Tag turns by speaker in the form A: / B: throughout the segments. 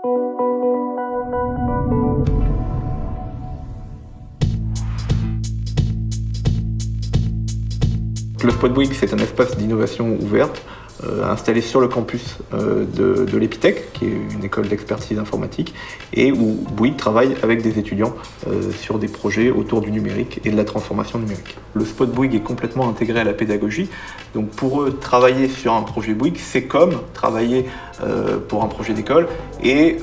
A: Le Spot Bouygues, c'est un espace d'innovation ouverte installé sur le campus de l'Epitech, qui est une école d'expertise informatique, et où Bouygues travaille avec des étudiants sur des projets autour du numérique et de la transformation numérique. Le Spot Bouygues est complètement intégré à la pédagogie, donc pour eux, travailler sur un projet Bouygues, c'est comme travailler pour un projet d'école, et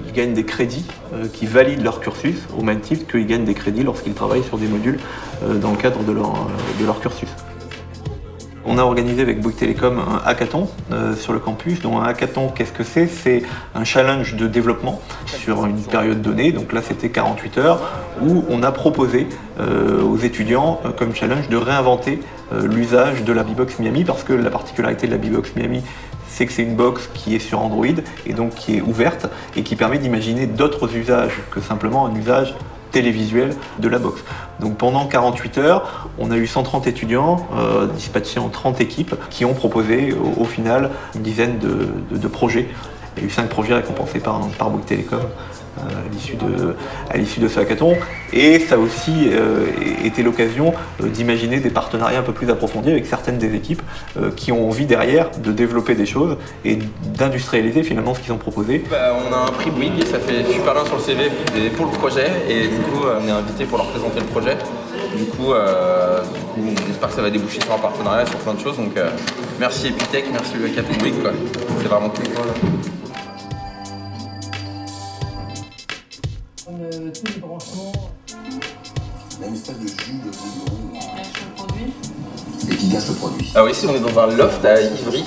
A: ils gagnent des crédits qui valident leur cursus, au même titre qu'ils gagnent des crédits lorsqu'ils travaillent sur des modules dans le cadre de leur cursus. On a organisé avec Bouygues Telecom un hackathon sur le campus. Donc un hackathon, qu'est-ce que c'est? C'est un challenge de développement sur une période donnée. Donc là, c'était 48 heures, où on a proposé aux étudiants comme challenge de réinventer l'usage de la Bbox Miami, parce que la particularité de la Bbox Miami, c'est que c'est une box qui est sur Android et donc qui est ouverte et qui permet d'imaginer d'autres usages que simplement un usage télévisuel de la box. Donc pendant 48 heures, on a eu 130 étudiants dispatchés en 30 équipes qui ont proposé au final une dizaine de projets. Il y a eu 5 projets récompensés par Bouygues Telecom à l'issue de ce hackathon. Et ça a aussi été l'occasion d'imaginer des partenariats un peu plus approfondis avec certaines des équipes qui ont envie derrière de développer des choses et d'industrialiser finalement ce qu'ils ont proposé.
B: On a un prix Bouygues et ça fait super bien sur le CV pour le projet, et du coup on est invité pour leur présenter le projet. Du coup, j'espère que ça va déboucher sur un partenariat, sur plein de choses. Donc merci Epitech, merci le hackathon Bouygues, c'est vraiment cool.
C: Tous les branchements.
D: Il y a une espèce de jus de bouillon. Et qui gâche le produit.
B: Alors ici on est dans un loft à Ivry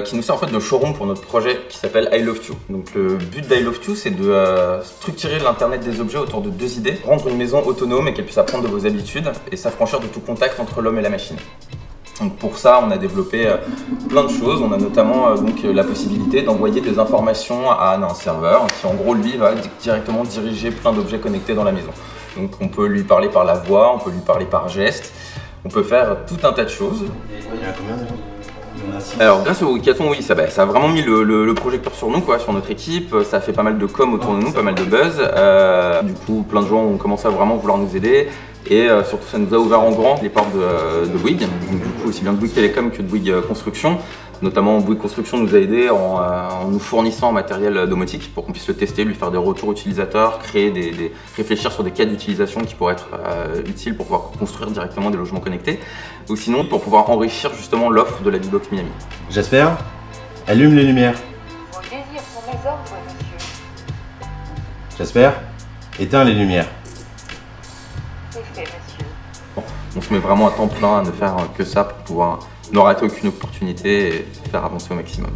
B: qui nous sert en fait de showroom pour notre projet qui s'appelle I Love You. Donc le but d'I Love You, c'est de structurer l'internet des objets autour de 2 idées. Rendre une maison autonome et qu'elle puisse apprendre de vos habitudes et s'affranchir de tout contact entre l'homme et la machine. Donc pour ça, on a développé plein de choses. On a notamment la possibilité d'envoyer des informations à un serveur qui en gros lui va directement diriger plein d'objets connectés dans la maison. Donc on peut lui parler par la voix, on peut lui parler par geste, on peut faire tout un tas de choses.
D: Il y en a combien déjà?
B: Alors grâce au hackathon, oui, ça a vraiment mis le projecteur sur nous, sur notre équipe. Ça a fait pas mal de com autour de nous, pas mal de buzz. Du coup, plein de gens ont commencé à vraiment vouloir nous aider. Et surtout, ça nous a ouvert en grand les portes de Bouygues. Donc, du coup, aussi bien de Bouygues Telecom que de Bouygues Construction. Notamment, Bouygues Construction nous a aidés en nous fournissant un matériel domotique pour qu'on puisse le tester, lui faire des retours utilisateurs, réfléchir sur des cas d'utilisation qui pourraient être utiles pour pouvoir construire directement des logements connectés. Ou sinon, pour pouvoir enrichir justement l'offre de la Bbox Miami.
E: Jasper, allume les lumières.
F: Mon désir pour mes ordres, monsieur.
E: Jasper, éteins les lumières.
F: C'est fait, monsieur.
B: Bon, on se met vraiment à temps plein à ne faire que ça pour pouvoir ne rater aucune opportunité et faire avancer au maximum.